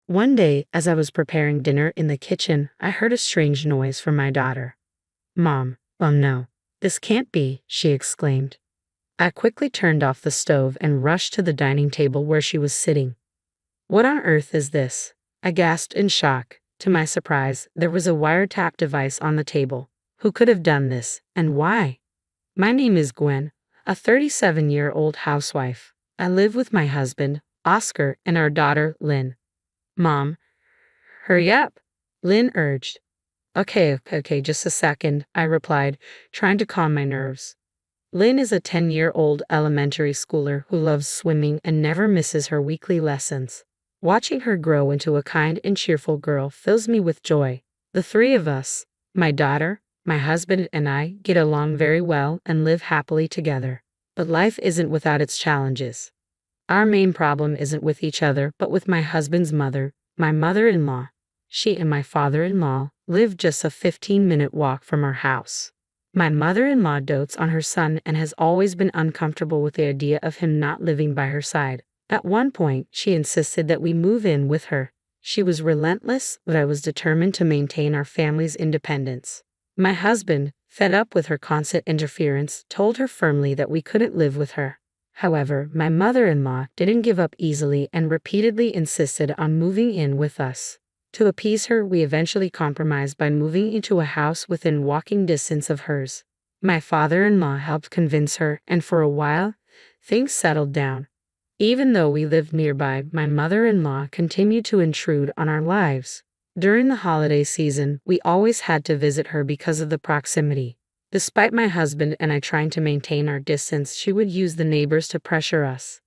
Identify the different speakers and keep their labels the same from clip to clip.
Speaker 1: One day, as I was preparing dinner in the kitchen, I heard a strange noise from my daughter. Mom, oh no, this can't be, she exclaimed. I quickly turned off the stove and rushed to the dining table where she was sitting. What on earth is this? I gasped in shock. To my surprise, there was a wiretap device on the table. Who could have done this, and why? My name is Gwen, a 37-year-old housewife. I live with my husband, Oscar, and our daughter, Lynn. Mom, hurry up, Lynn urged. Okay, just a second, I replied, trying to calm my nerves. Lynn is a 10-year-old elementary schooler who loves swimming and never misses her weekly lessons. Watching her grow into a kind and cheerful girl fills me with joy. The three of us, my daughter, my husband, and I, get along very well and live happily together. But life isn't without its challenges. Our main problem isn't with each other, but with my husband's mother, my mother-in-law. She and my father-in-law live just a 15-minute walk from our house. My mother-in-law dotes on her son and has always been uncomfortable with the idea of him not living by her side. At one point, she insisted that we move in with her. She was relentless, but I was determined to maintain our family's independence. My husband, fed up with her constant interference, told her firmly that we couldn't live with her. However, my mother-in-law didn't give up easily and repeatedly insisted on moving in with us. To appease her, we eventually compromised by moving into a house within walking distance of hers. My father-in-law helped convince her, and for a while, things settled down. Even though we lived nearby, my mother-in-law continued to intrude on our lives. During the holiday season, we always had to visit her because of the proximity. Despite my husband and I trying to maintain our distance, she would use the neighbors to pressure us.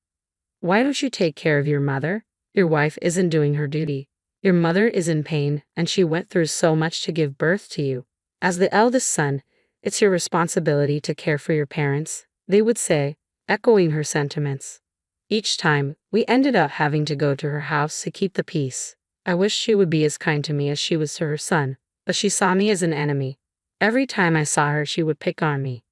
Speaker 1: Why don't you take care of your mother? Your wife isn't doing her duty. Your mother is in pain, and she went through so much to give birth to you. As the eldest son, it's your responsibility to care for your parents, they would say, echoing her sentiments. Each time, we ended up having to go to her house to keep the peace. I wished she would be as kind to me as she was to her son, but she saw me as an enemy. Every time I saw her, she would pick on me.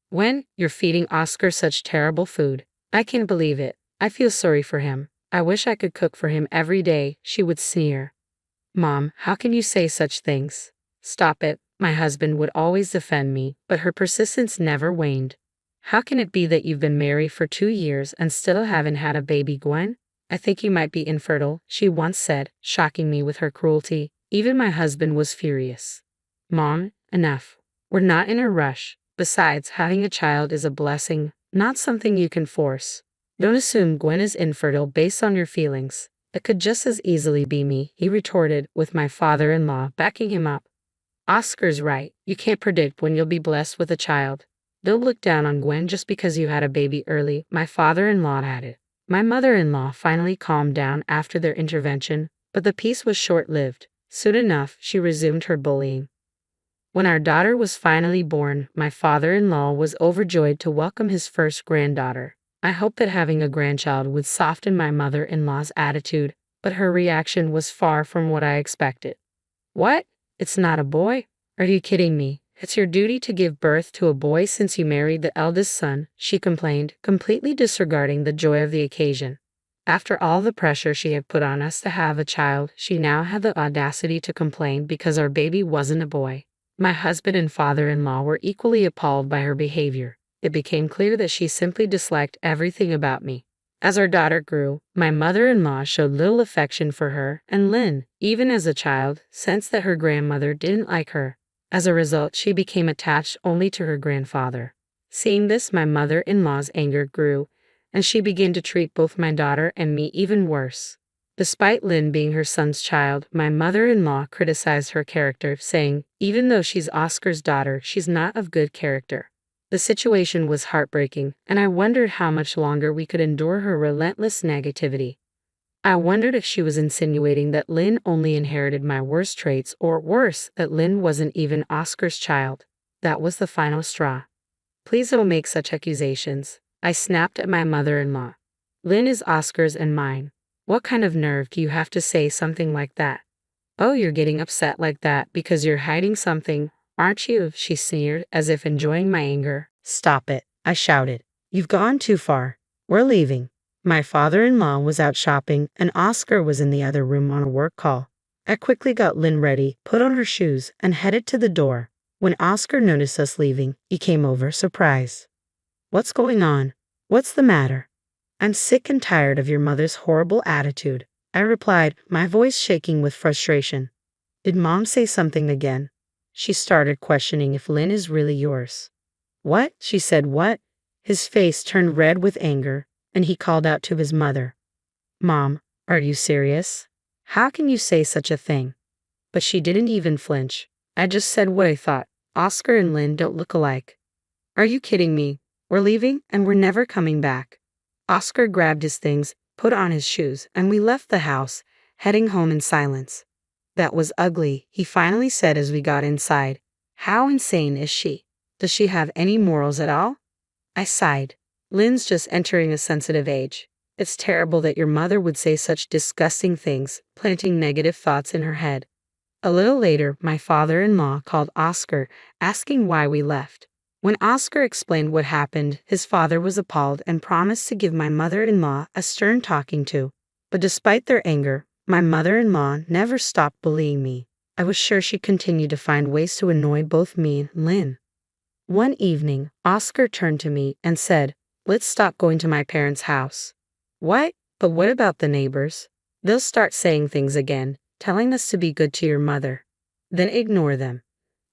Speaker 1: When you're feeding Oscar such terrible food, I can't believe it. I feel sorry for him. I wish I could cook for him every day, she would sneer. Mom, how can you say such things? Stop it. My husband would always defend me, but her persistence never waned. How can it be that you've been married for 2 years and still haven't had a baby, Gwen? I think you might be infertile, she once said, shocking me with her cruelty. Even my husband was furious. Mom, enough. We're not in a rush. Besides, having a child is a blessing, not something you can force. Don't assume Gwen is infertile based on your feelings. It could just as easily be me, he retorted, with my father-in-law backing him up. Oscar's right. You can't predict when you'll be blessed with a child. Don't look down on Gwen just because you had a baby early, my father-in-law added. My mother-in-law finally calmed down after their intervention, but the peace was short-lived. Soon enough, she resumed her bullying. When our daughter was finally born, my father-in-law was overjoyed to welcome his first granddaughter. I hoped that having a grandchild would soften my mother-in-law's attitude, but her reaction was far from what I expected. What? It's not a boy? Are you kidding me? It's your duty to give birth to a boy since you married the eldest son, she complained, completely disregarding the joy of the occasion. After all the pressure she had put on us to have a child, she now had the audacity to complain because our baby wasn't a boy. My husband and father-in-law were equally appalled by her behavior. It became clear that she simply disliked everything about me. As our daughter grew, my mother-in-law showed little affection for her, and Lynn, even as a child, sensed that her grandmother didn't like her. As a result, she became attached only to her grandfather. Seeing this, my mother-in-law's anger grew, and she began to treat both my daughter and me even worse. Despite Lynn being her son's child, my mother-in-law criticized her character, saying, even though she's Oscar's daughter, she's not of good character. The situation was heartbreaking, and I wondered how much longer we could endure her relentless negativity. I wondered if she was insinuating that Lynn only inherited my worst traits, or worse, that Lynn wasn't even Oscar's child. That was the final straw. Please don't make such accusations, I snapped at my mother-in-law. Lynn is Oscar's and mine. What kind of nerve do you have to say something like that? Oh, you're getting upset like that because you're hiding something, aren't you? She sneered, as if enjoying my anger. Stop it, I shouted. You've gone too far. We're leaving. My father-in-law was out shopping and Oscar was in the other room on a work call. I quickly got Lynn ready, put on her shoes, and headed to the door. When Oscar noticed us leaving, he came over, surprised. "What's going on? What's the matter?" "I'm sick and tired of your mother's horrible attitude," I replied, my voice shaking with frustration. "Did Mom say something again?" She started questioning if Lynn is really yours. "What?" She said, "What?" His face turned red with anger, and he called out to his mother. "Mom, are you serious? How can you say such a thing?" But she didn't even flinch. I just said what I thought. "Oscar and Lynn don't look alike." "Are you kidding me? We're leaving and we're never coming back." Oscar grabbed his things, put on his shoes, and we left the house, heading home in silence. "That was ugly," he finally said as we got inside. "How insane is she? Does she have any morals at all?" I sighed. "Lynn's just entering a sensitive age. It's terrible that your mother would say such disgusting things, planting negative thoughts in her head." A little later, my father-in-law called Oscar, asking why we left. When Oscar explained what happened, his father was appalled and promised to give my mother-in-law a stern talking to. But despite their anger, my mother-in-law never stopped bullying me. I was sure she continued to find ways to annoy both me and Lynn. One evening, Oscar turned to me and said, "Let's stop going to my parents' house." "What? But what about the neighbors? They'll start saying things again, telling us to be good to your mother." "Then ignore them.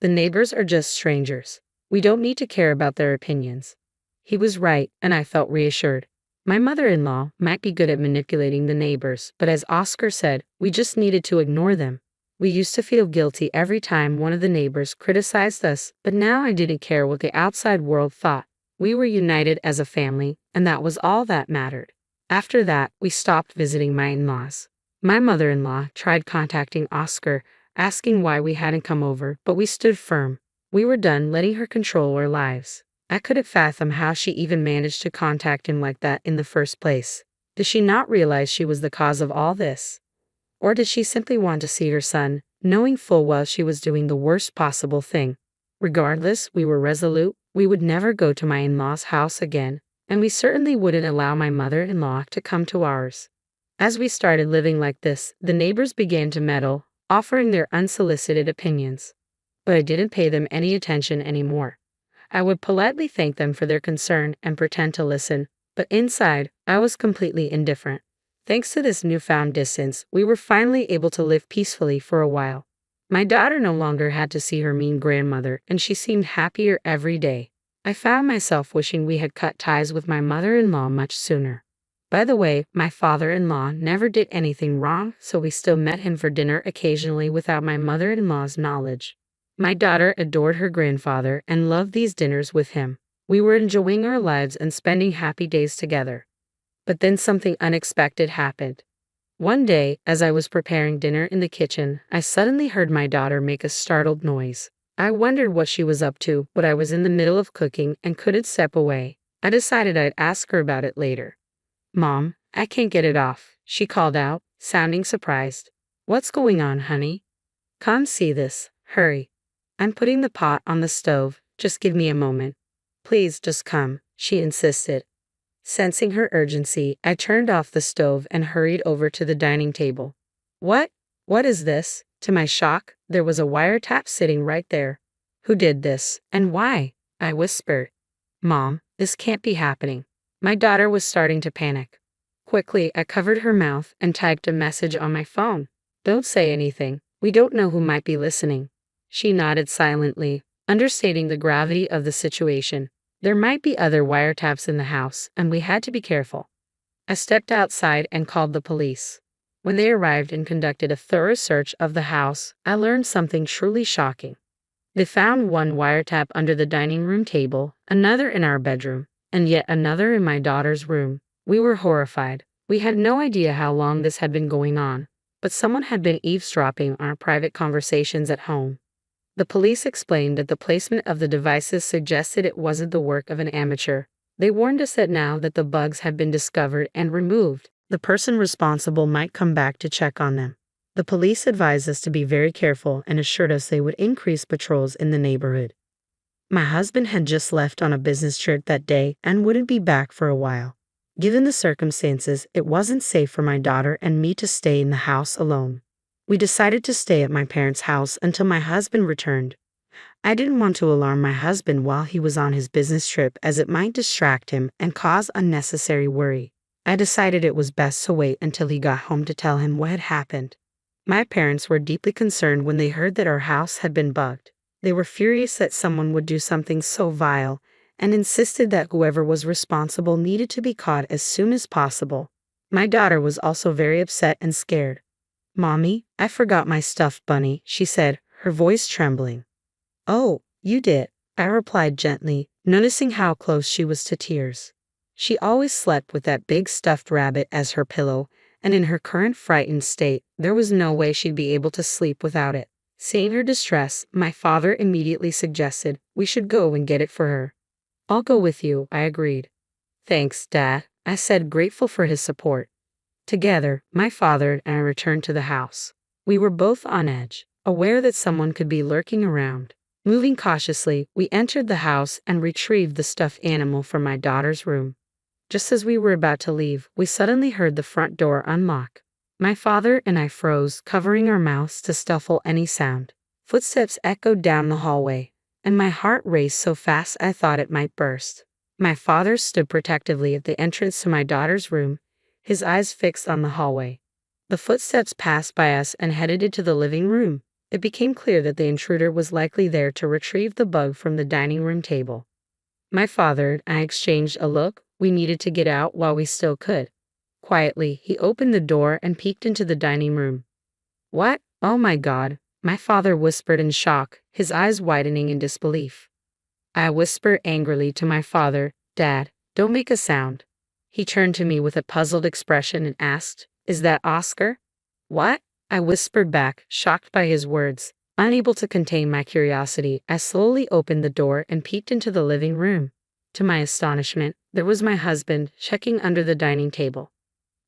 Speaker 1: The neighbors are just strangers. We don't need to care about their opinions." He was right, and I felt reassured. My mother-in-law might be good at manipulating the neighbors, but as Oscar said, we just needed to ignore them. We used to feel guilty every time one of the neighbors criticized us, but now I didn't care what the outside world thought. We were united as a family, and that was all that mattered. After that, we stopped visiting my in-laws. My mother-in-law tried contacting Oscar, asking why we hadn't come over, but we stood firm. We were done letting her control our lives. I couldn't fathom how she even managed to contact him like that in the first place. Did she not realize she was the cause of all this? Or did she simply want to see her son, knowing full well she was doing the worst possible thing? Regardless, we were resolute. We would never go to my in-laws' house again, and we certainly wouldn't allow my mother-in-law to come to ours. As we started living like this, the neighbors began to meddle, offering their unsolicited opinions. But I didn't pay them any attention anymore. I would politely thank them for their concern and pretend to listen, but inside, I was completely indifferent. Thanks to this newfound distance, we were finally able to live peacefully for a while. My daughter no longer had to see her mean grandmother, and she seemed happier every day. I found myself wishing we had cut ties with my mother-in-law much sooner. By the way, my father-in-law never did anything wrong, so we still met him for dinner occasionally without my mother-in-law's knowledge. My daughter adored her grandfather and loved these dinners with him. We were enjoying our lives and spending happy days together. But then something unexpected happened. One day, as I was preparing dinner in the kitchen, I suddenly heard my daughter make a startled noise. I wondered what she was up to, but I was in the middle of cooking and couldn't step away. I decided I'd ask her about it later. "Mom, I can't get it off," she called out, sounding surprised. "What's going on, honey?" "Come see this. Hurry. I'm putting the pot on the stove. Just give me a moment." "Please, just come," she insisted. Sensing her urgency, I turned off the stove and hurried over to the dining table. What is this?" To my shock, there was a wiretap sitting right there. "Who did this, and why?" I whispered. "Mom, this can't be happening." My daughter was starting to panic. Quickly, I covered her mouth and typed a message on my phone. "Don't say anything. We don't know who might be listening." She nodded silently, understating the gravity of the situation. There might be other wiretaps in the house, and we had to be careful. I stepped outside and called the police. When they arrived and conducted a thorough search of the house, I learned something truly shocking. They found one wiretap under the dining room table, another in our bedroom, and yet another in my daughter's room. We were horrified. We had no idea how long this had been going on, but someone had been eavesdropping on our private conversations at home. The police explained that the placement of the devices suggested it wasn't the work of an amateur. They warned us that now that the bugs had been discovered and removed, the person responsible might come back to check on them. The police advised us to be very careful and assured us they would increase patrols in the neighborhood. My husband had just left on a business trip that day and wouldn't be back for a while. Given the circumstances, it wasn't safe for my daughter and me to stay in the house alone. We decided to stay at my parents' house until my husband returned. I didn't want to alarm my husband while he was on his business trip, as it might distract him and cause unnecessary worry. I decided it was best to wait until he got home to tell him what had happened. My parents were deeply concerned when they heard that our house had been bugged. They were furious that someone would do something so vile, and insisted that whoever was responsible needed to be caught as soon as possible. My daughter was also very upset and scared. "Mommy, I forgot my stuffed bunny," she said, her voice trembling. "Oh, you did," I replied gently, noticing how close she was to tears. She always slept with that big stuffed rabbit as her pillow, and in her current frightened state, there was no way she'd be able to sleep without it. Seeing her distress, my father immediately suggested we should go and get it for her. "I'll go with you," I agreed. "Thanks, Dad," I said, grateful for his support. Together, my father and I returned to the house. We were both on edge, aware that someone could be lurking around. Moving cautiously, we entered the house and retrieved the stuffed animal from my daughter's room. Just as we were about to leave, we suddenly heard the front door unlock. My father and I froze, covering our mouths to stifle any sound. Footsteps echoed down the hallway, and my heart raced so fast I thought it might burst. My father stood protectively at the entrance to my daughter's room, his eyes fixed on the hallway. The footsteps passed by us and headed into the living room. It became clear that the intruder was likely there to retrieve the bug from the dining room table. My father and I exchanged a look. We needed to get out while we still could. Quietly, he opened the door and peeked into the dining room. "What? Oh my God," my father whispered in shock, his eyes widening in disbelief. I whispered angrily to my father, "Dad, don't make a sound." He turned to me with a puzzled expression and asked, "Is that Oscar?" "What?" I whispered back, shocked by his words. Unable to contain my curiosity, I slowly opened the door and peeked into the living room. To my astonishment, there was my husband checking under the dining table.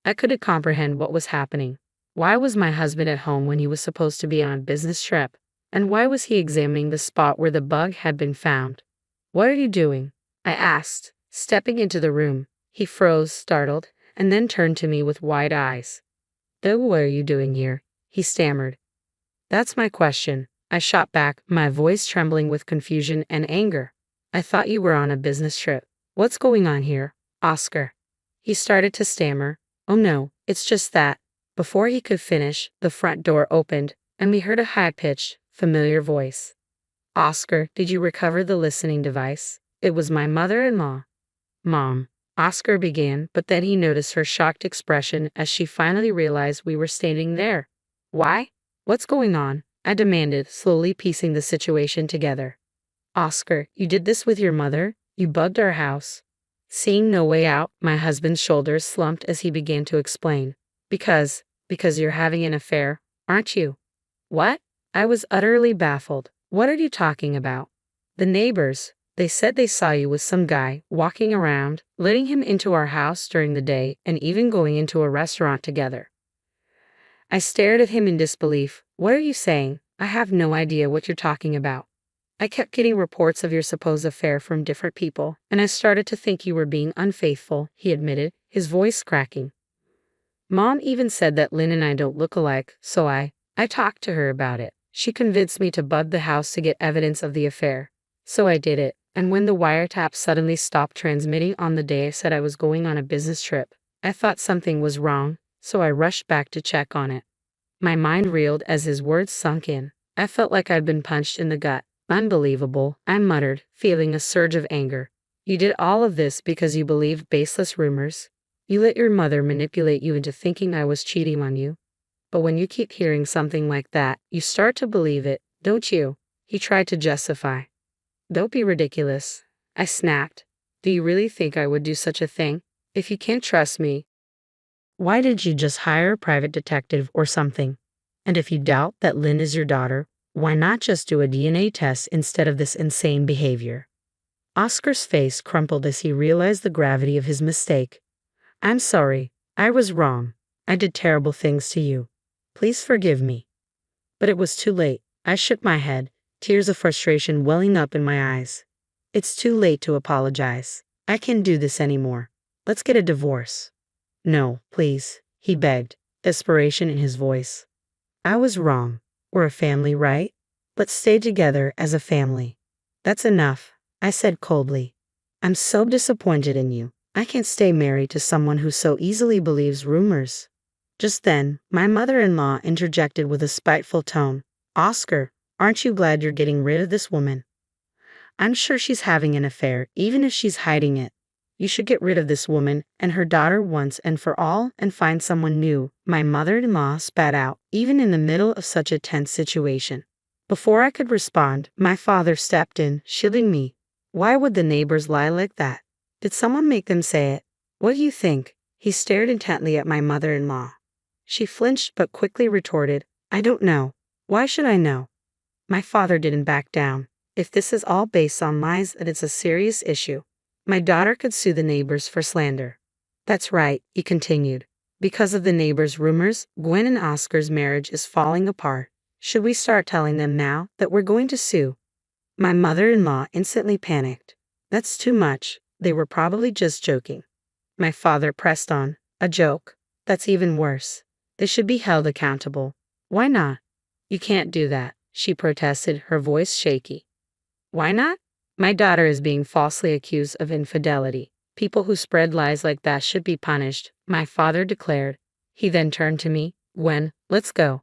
Speaker 1: I couldn't comprehend what was happening. Why was my husband at home when he was supposed to be on a business trip? And why was he examining the spot where the bug had been found? "What are you doing?" I asked, stepping into the room. He froze, startled, and then turned to me with wide eyes. "What are you doing here?" he stammered. "That's my question," I shot back, my voice trembling with confusion and anger. "I thought you were on a business trip. What's going on here, Oscar?" He started to stammer. "Oh no, it's just that." Before he could finish, the front door opened, and we heard a high-pitched, familiar voice. "Oscar, did you recover the listening device?" It was my mother-in-law. "Mom," Oscar began, but then he noticed her shocked expression as she finally realized we were standing there. "Why? What's going on?" I demanded, slowly piecing the situation together. "Oscar, you did this with your mother? You bugged our house?" Seeing no way out, my husband's shoulders slumped as he began to explain. Because you're having an affair, aren't you?" "What?" I was utterly baffled. "What are you talking about?" "The neighbors. They said they saw you with some guy, walking around, letting him into our house during the day, and even going into a restaurant together." I stared at him in disbelief. "What are you saying? I have no idea what you're talking about." "I kept getting reports of your supposed affair from different people, and I started to think you were being unfaithful," he admitted, his voice cracking. "Mom even said that Lynn and I don't look alike, so I talked to her about it. She convinced me to bug the house to get evidence of the affair. So I did it, and when the wiretap suddenly stopped transmitting on the day I said I was going on a business trip, I thought something was wrong, so I rushed back to check on it." My mind reeled as his words sunk in. I felt like I'd been punched in the gut. "Unbelievable," I muttered, feeling a surge of anger. "You did all of this because you believed baseless rumors? You let your mother manipulate you into thinking I was cheating on you? But when you keep hearing something like that, you start to believe it, don't you?" He tried to justify. "Don't be ridiculous," I snapped. "Do you really think I would do such a thing? If you can't trust me, why didn't you just hire a private detective or something? And if you doubt that Lynn is your daughter, why not just do a DNA test instead of this insane behavior?" Oscar's face crumpled as he realized the gravity of his mistake. "I'm sorry. I was wrong. I did terrible things to you. Please forgive me." But it was too late. I shook my head, tears of frustration welling up in my eyes. "It's too late to apologize. I can't do this anymore. Let's get a divorce. No, please, he begged, desperation in his voice. I was wrong. We're a family, right? Let's stay together as a family. That's enough, I said coldly. I'm so disappointed in you. I can't stay married to someone who so easily believes rumors. Just then, my mother-in-law interjected with a spiteful tone. Oscar, aren't you glad you're getting rid of this woman? I'm sure she's having an affair, even if she's hiding it. You should get rid of this woman and her daughter once and for all and find someone new, my mother-in-law spat out, even in the middle of such a tense situation. Before I could respond, my father stepped in, shielding me. Why would the neighbors lie like that? Did someone make them say it? What do you think? He stared intently at my mother-in-law. She flinched but quickly retorted, I don't know. Why should I know? My father didn't back down. If this is all based on lies, then it's a serious issue. My daughter could sue the neighbors for slander. That's right, he continued. Because of the neighbors' rumors, Gwen and Oscar's marriage is falling apart. Should we start telling them now that we're going to sue? My mother-in-law instantly panicked. That's too much. They were probably just joking. My father pressed on. A joke? That's even worse. They should be held accountable. Why not? You can't do that, she protested, her voice shaky. Why not? My daughter is being falsely accused of infidelity. People who spread lies like that should be punished, my father declared. He then turned to me. Gwen, let's go.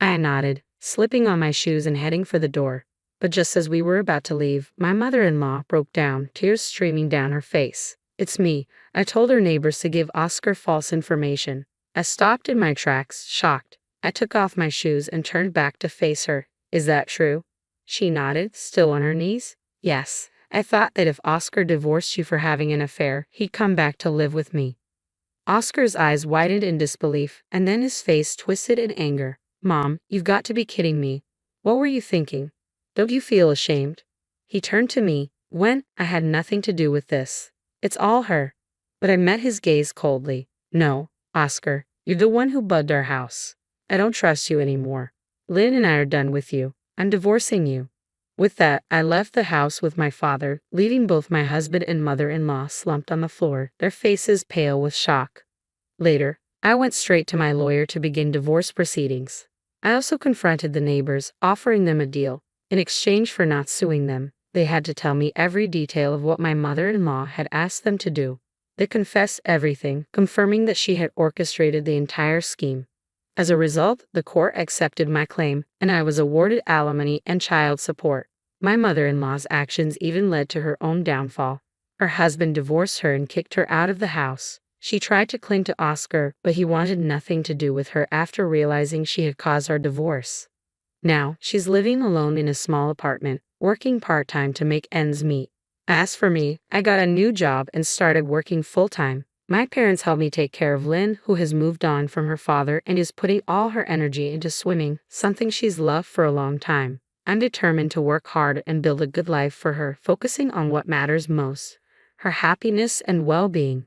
Speaker 1: I nodded, slipping on my shoes and heading for the door. But just as we were about to leave, my mother-in-law broke down, tears streaming down her face. It's me. I told her neighbors to give Oscar false information. I stopped in my tracks, shocked. I took off my shoes and turned back to face her. Is that true? She nodded, still on her knees. Yes, I thought that if Oscar divorced you for having an affair, he'd come back to live with me. Oscar's eyes widened in disbelief, and then his face twisted in anger. Mom, you've got to be kidding me. What were you thinking? Don't you feel ashamed? He turned to me. When I had nothing to do with this. It's all her. But I met his gaze coldly. No, Oscar, you're the one who bugged our house. I don't trust you anymore. Lynn and I are done with you. I'm divorcing you. With that, I left the house with my father, leaving both my husband and mother-in-law slumped on the floor, their faces pale with shock. Later, I went straight to my lawyer to begin divorce proceedings. I also confronted the neighbors, offering them a deal. In exchange for not suing them, they had to tell me every detail of what my mother-in-law had asked them to do. They confessed everything, confirming that she had orchestrated the entire scheme. As a result, the court accepted my claim, and I was awarded alimony and child support. My mother-in-law's actions even led to her own downfall. Her husband divorced her and kicked her out of the house. She tried to cling to Oscar, but he wanted nothing to do with her after realizing she had caused our divorce. Now, she's living alone in a small apartment, working part-time to make ends meet. As for me, I got a new job and started working full-time. My parents helped me take care of Lynn, who has moved on from her father and is putting all her energy into swimming, something she's loved for a long time. I'm determined to work hard and build a good life for her, focusing on what matters most, her happiness and well-being.